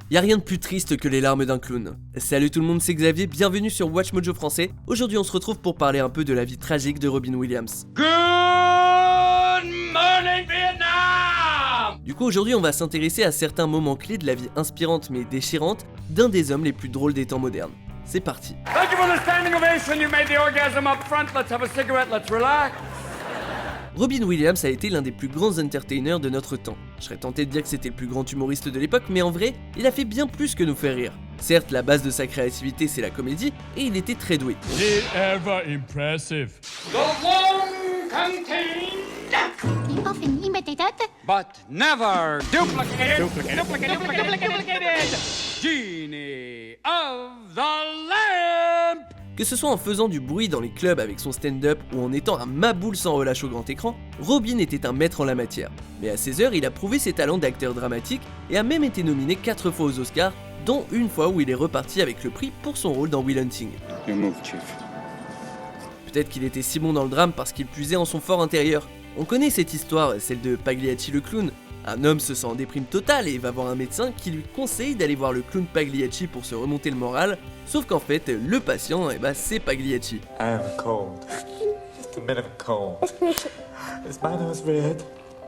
Y a rien de plus triste que les larmes d'un clown. Salut tout le monde, c'est Xavier, bienvenue sur Watch Mojo français. Aujourd'hui on se retrouve pour parler un peu de la vie tragique de Robin Williams. Good morning Vietnam! Du coup aujourd'hui on va s'intéresser à certains moments clés de la vie inspirante mais déchirante d'un des hommes les plus drôles des temps modernes. C'est parti. Thank you for the standing ovation. You made the orgasm up front. Let's have a cigarette. Let's relax. Robin Williams a été l'un des plus grands entertainers de notre temps. Je serais tenté de dire que c'était le plus grand humoriste de l'époque, mais en vrai, il a fait bien plus que nous faire rire. Certes, la base de sa créativité, c'est la comédie, et il était très doué. Ever impressive. The one contained, Often imitated. but never duplicated. Genie of the lamp. Que ce soit en faisant du bruit dans les clubs avec son stand-up ou en étant un maboule sans relâche au grand écran, Robin était un maître en la matière. Mais à ses heures, il a prouvé ses talents d'acteur dramatique et a même été nominé 4 fois aux Oscars, dont une fois où il est reparti avec le prix pour son rôle dans Will Hunting. Peut-être qu'il était si bon dans le drame parce qu'il puisait en son fort intérieur. On connaît cette histoire, celle de Pagliacci le clown. Un homme se sent en déprime totale et va voir un médecin qui lui conseille d'aller voir le clown Pagliacci pour se remonter le moral, sauf qu'en fait, le patient, c'est Pagliacci. I am cold. Just a bit of a cold. Is my nose red?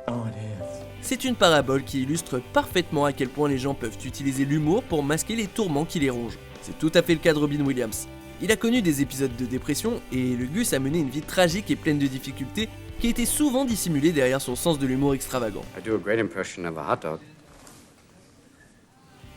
Oh, it is. C'est une parabole qui illustre parfaitement à quel point les gens peuvent utiliser l'humour pour masquer les tourments qui les rongent. C'est tout à fait le cas de Robin Williams. Il a connu des épisodes de dépression et le Gus a mené une vie tragique et pleine de difficultés qui était souvent dissimulée derrière son sens de l'humour extravagant. I do a great impression of a hot dog.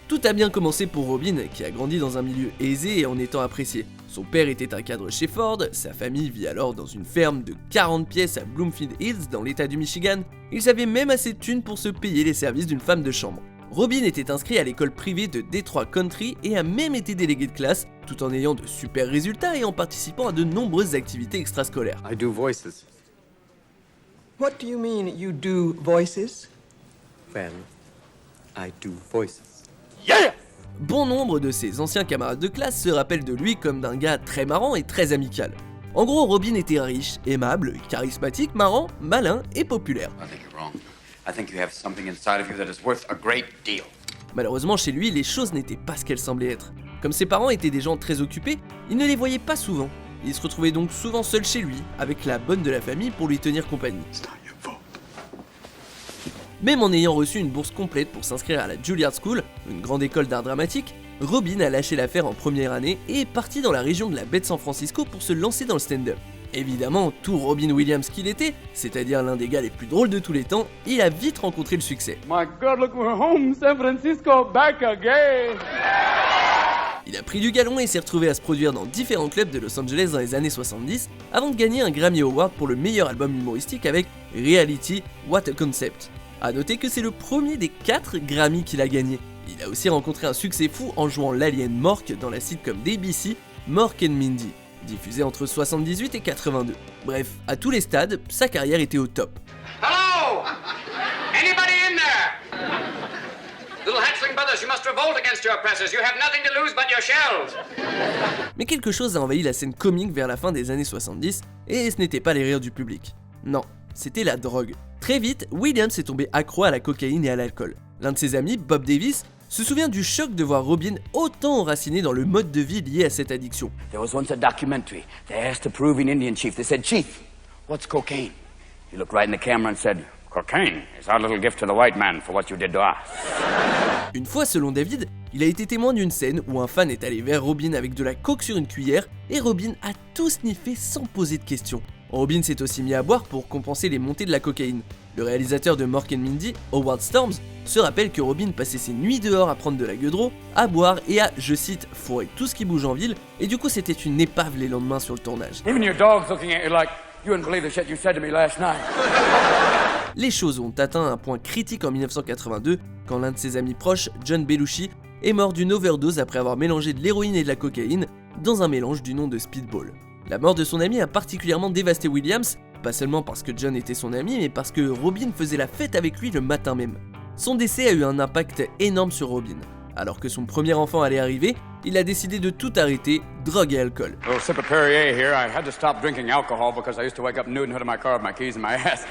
Tout a bien commencé pour Robin, qui a grandi dans un milieu aisé et en étant apprécié. Son père était un cadre chez Ford, sa famille vit alors dans une ferme de 40 pièces à Bloomfield Hills dans l'état du Michigan. Ils avaient même assez de thunes pour se payer les services d'une femme de chambre. Robin était inscrit à l'école privée de Detroit Country et a même été délégué de classe, tout en ayant de super résultats et en participant à de nombreuses activités extrascolaires. I do voices. What do you mean you do voices? Well, I do voices. Bon nombre de ses anciens camarades de classe se rappellent de lui comme d'un gars très marrant et très amical. En gros, Robin était riche, aimable, charismatique, marrant, malin et populaire. I think you're wrong. I think you have something inside of you that is worth a great deal. Malheureusement, chez lui, les choses n'étaient pas ce qu'elles semblaient être. Comme ses parents étaient des gens très occupés, il ne les voyait pas souvent. Il se retrouvait donc souvent seul chez lui, avec la bonne de la famille pour lui tenir compagnie. Même en ayant reçu une bourse complète pour s'inscrire à la Juilliard School, une grande école d'art dramatique, Robin a lâché l'affaire en première année et est parti dans la région de la baie de San Francisco pour se lancer dans le stand-up. Évidemment, tout Robin Williams qu'il était, c'est-à-dire l'un des gars les plus drôles de tous les temps, il a vite rencontré le succès. My God, look, we're home, San Francisco, back again. Il a pris du galon et s'est retrouvé à se produire dans différents clubs de Los Angeles dans les années 70 avant de gagner un Grammy Award pour le meilleur album humoristique avec Reality, What a Concept. A noter que c'est le premier des 4 Grammy qu'il a gagné. Il a aussi rencontré un succès fou en jouant l'alien Mork dans la sitcom d'ABC Mork and Mindy, diffusée entre 78 et 82. Bref, à tous les stades, sa carrière était au top. Hello! Anybody in there? Little hatchling brothers, you must revolt against your oppressors. You have nothing to lose but your shells. Mais quelque chose a envahi la scène comique vers la fin des années 70, et ce n'était pas les rires du public. Non, c'était la drogue. Très vite, Williams est tombé accro à la cocaïne et à l'alcool. L'un de ses amis, Bob Davis, se souvient du choc de voir Robin autant enraciné dans le mode de vie lié à cette addiction. There was once a documentary. They asked a Peruvian Indian chief. They said, "Chief, what's cocaine?" He looked right in the camera and said, "Cocaine is our little gift to the white man for what you did to us." Une fois, selon David, il a été témoin d'une scène où un fan est allé vers Robin avec de la coke sur une cuillère et Robin a tout sniffé sans poser de questions. Robin s'est aussi mis à boire pour compenser les montées de la cocaïne. Le réalisateur de Mork and Mindy, Howard Storms, se rappelle que Robin passait ses nuits dehors à prendre de la gueudreau, à boire et à, je cite, fourrer tout ce qui bouge en ville, et du coup c'était une épave les lendemains sur le tournage. Even your dog's looking at you like, you wouldn't believe the shit you said to me last night. Les choses ont atteint un point critique en 1982 quand l'un de ses amis proches, John Belushi, est mort d'une overdose après avoir mélangé de l'héroïne et de la cocaïne dans un mélange du nom de Speedball. La mort de son ami a particulièrement dévasté Williams, pas seulement parce que John était son ami, mais parce que Robin faisait la fête avec lui le matin même. Son décès a eu un impact énorme sur Robin. Alors que son premier enfant allait arriver, il a décidé de tout arrêter, drogue et alcool. A little sip of Perrier here. I had to stop drinking alcohol because I used to wake up nude in the hood of my car with my keys in my ass.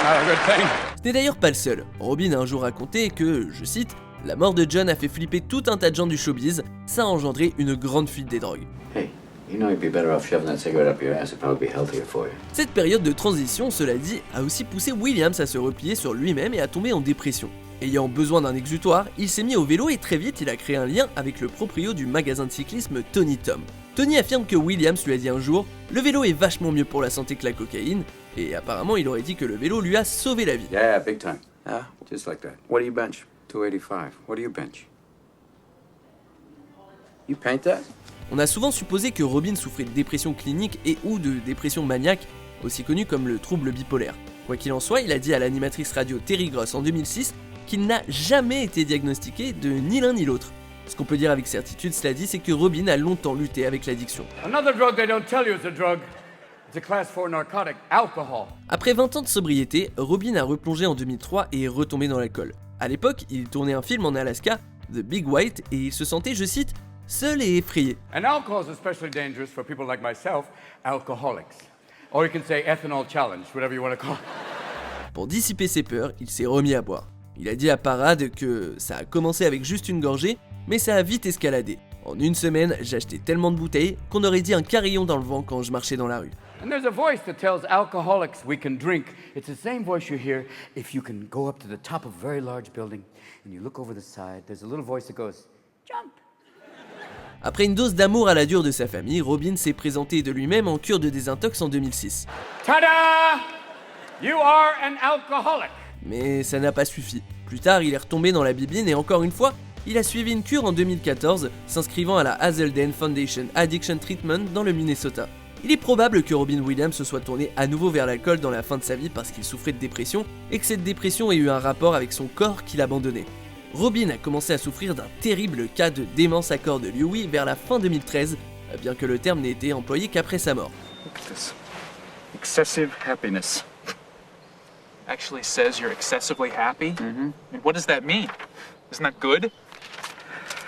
Not a good thing. N'est d'ailleurs pas le seul. Robin a un jour raconté que, je cite, « La mort de John a fait flipper tout un tas de gens du showbiz, ça a engendré une grande fuite des drogues. » Hey, you know you'd be better off shoving that cigarette up your ass. It'd probably be healthier for you. Cette période de transition, cela dit, a aussi poussé Williams à se replier sur lui-même et à tomber en dépression. Ayant besoin d'un exutoire, il s'est mis au vélo et très vite il a créé un lien avec le proprio du magasin de cyclisme Tony Tom. Tony affirme que Williams lui a dit un jour « Le vélo est vachement mieux pour la santé que la cocaïne » et apparemment il aurait dit que le vélo lui a sauvé la vie. Yeah, big time. Yeah, just like that. What do you bench? 285. What do you bench? You paint that? On a souvent supposé que Robin souffrait de dépression clinique et ou de dépression maniaque, aussi connue comme le trouble bipolaire. Quoi qu'il en soit, il a dit à l'animatrice radio Terry Gross en 2006 qu'il n'a jamais été diagnostiqué de ni l'un ni l'autre. Ce qu'on peut dire avec certitude, cela dit, c'est que Robin a longtemps lutté avec l'addiction. Another drug they don't tell you is a drug. It's a class 4 narcotic, alcohol. Après 20 ans de sobriété, Robin a replongé en 2003 et est retombé dans l'alcool. À l'époque, il tournait un film en Alaska, The Big White, et il se sentait, je cite, seul et effrayé. And alcohol is especially dangerous for people like myself, alcoholics. Or you can say ethanol challenge, whatever you want to call it. Pour dissiper ses peurs, il s'est remis à boire. Il a dit à Parade que ça a commencé avec juste une gorgée, mais ça a vite escaladé. En une semaine, j'ai acheté tellement de bouteilles qu'on aurait dit un carillon dans le vent quand je marchais dans la rue. And there's a voice that tells alcoholics we can drink. It's the same voice you hear if you can go up to the top of a very large building and you look over the side. There's a little voice that goes, jump. Après une dose d'amour à la dure de sa famille, Robin s'est présenté de lui-même en cure de désintox en 2006. Ta-da! You are an alcoholic. Mais ça n'a pas suffi. Plus tard, il est retombé dans la bibine et encore une fois, il a suivi une cure en 2014, s'inscrivant à la Hazelden Foundation Addiction Treatment dans le Minnesota. Il est probable que Robin Williams se soit tourné à nouveau vers l'alcool dans la fin de sa vie parce qu'il souffrait de dépression et que cette dépression ait eu un rapport avec son corps qu'il abandonnait. Robin a commencé à souffrir d'un terrible cas de démence à corps de Lewy vers la fin 2013, bien que le terme n'ait été employé qu'après sa mort. Look at this. Excessive happiness. Actually says you're excessively happy? Mm-hmm. And what does that mean? Isn't that good?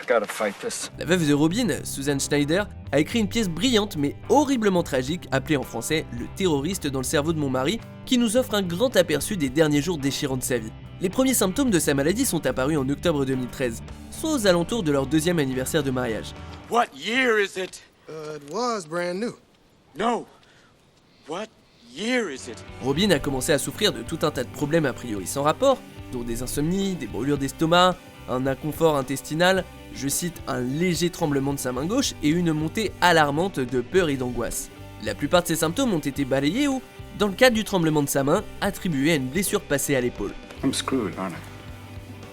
I've gotta fight this. La veuve de Robin, Susan Schneider, a écrit une pièce brillante mais horriblement tragique appelée en français « Le terroriste dans le cerveau de mon mari » qui nous offre un grand aperçu des derniers jours déchirants de sa vie. Les premiers symptômes de sa maladie sont apparus en octobre 2013, soit aux alentours de leur 2e anniversaire de mariage. What year is it? It was brand new. No. What year is it? Robin a commencé à souffrir de tout un tas de problèmes a priori sans rapport, dont des insomnies, des brûlures d'estomac, un inconfort intestinal, je cite, un léger tremblement de sa main gauche et une montée alarmante de peur et d'angoisse. La plupart de ces symptômes ont été balayés ou, dans le cas du tremblement de sa main, attribués à une blessure passée à l'épaule. I'm screwed, aren't I?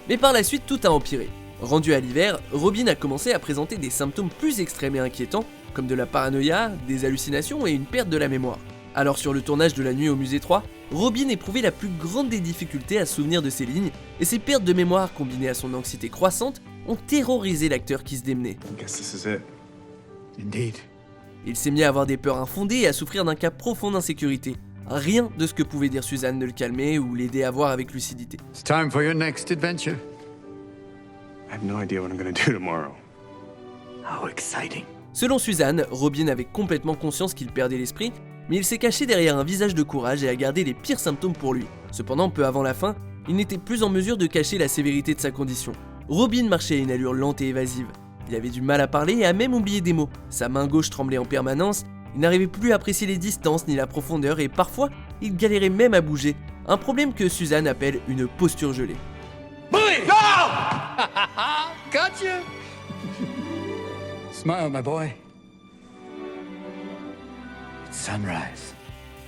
Mais par la suite, tout a empiré. Rendu à l'hiver, Robin a commencé à présenter des symptômes plus extrêmes et inquiétants, comme de la paranoïa, des hallucinations et une perte de la mémoire. Alors sur le tournage de La Nuit au Musée 3, Robin éprouvait la plus grande des difficultés à se souvenir de ses lignes, et ses pertes de mémoire combinées à son anxiété croissante ont terrorisé l'acteur qui se démenait. Il s'est mis à avoir des peurs infondées et à souffrir d'un cas profond d'insécurité. Rien de ce que pouvait dire Suzanne ne le calmait ou l'aider à voir avec lucidité. It's time for your next adventure. I have no idea what I'm gonna do tomorrow. How exciting. Selon Suzanne, Robin avait complètement conscience qu'il perdait l'esprit, mais il s'est caché derrière un visage de courage et a gardé les pires symptômes pour lui. Cependant, peu avant la fin, il n'était plus en mesure de cacher la sévérité de sa condition. Robin marchait à une allure lente et évasive. Il avait du mal à parler et a même oublié des mots. Sa main gauche tremblait en permanence, il n'arrivait plus à apprécier les distances ni la profondeur et parfois, il galérait même à bouger. Un problème que Suzanne appelle une posture gelée. Bully! Go! Gotcha! Smile, my boy. It's sunrise.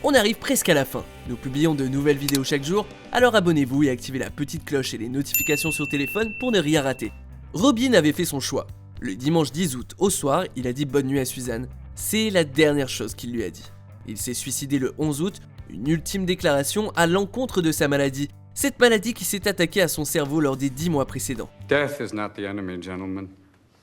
On arrive presque à la fin. Nous publions de nouvelles vidéos chaque jour, alors abonnez-vous et activez la petite cloche et les notifications sur téléphone pour ne rien rater. Robin avait fait son choix. Le dimanche 10 août au soir, il a dit bonne nuit à Suzanne. C'est la dernière chose qu'il lui a dit. Il s'est suicidé le 11 août, une ultime déclaration à l'encontre de sa maladie. Cette maladie qui s'est attaquée à son cerveau lors des 10 mois précédents. Death is not the enemy, gentlemen.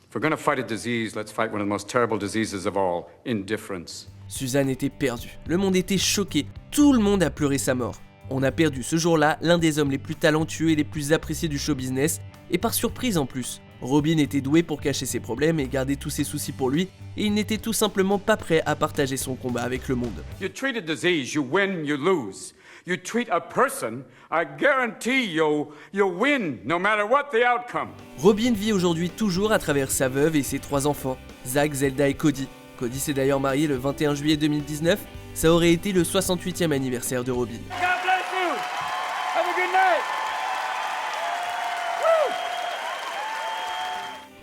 If we're gonna fight a disease, let's fight one of the most terrible diseases of all, indifference. Suzanne était perdue. Le monde était choqué. Tout le monde a pleuré sa mort. On a perdu ce jour-là l'un des hommes les plus talentueux et les plus appréciés du show business, et par surprise en plus. Robin était doué pour cacher ses problèmes et garder tous ses soucis pour lui, et il n'était tout simplement pas prêt à partager son combat avec le monde. You treat a disease, you win, you lose. You treat a person, I guarantee you'll win, no matter what the outcome. Robin vit aujourd'hui toujours à travers sa veuve et ses 3 enfants, Zach, Zelda et Cody. Cody s'est d'ailleurs marié le 21 juillet 2019, ça aurait été le 68e anniversaire de Robin. God bless you! Have a good night!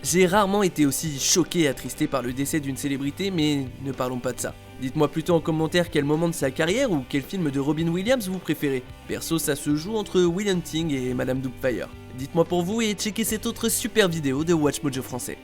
J'ai rarement été aussi choqué et attristé par le décès d'une célébrité, mais ne parlons pas de ça. Dites-moi plutôt en commentaire quel moment de sa carrière ou quel film de Robin Williams vous préférez. Perso, ça se joue entre Will Hunting et Madame Doubtfire. Dites-moi pour vous et checkez cette autre super vidéo de Watch Mojo français.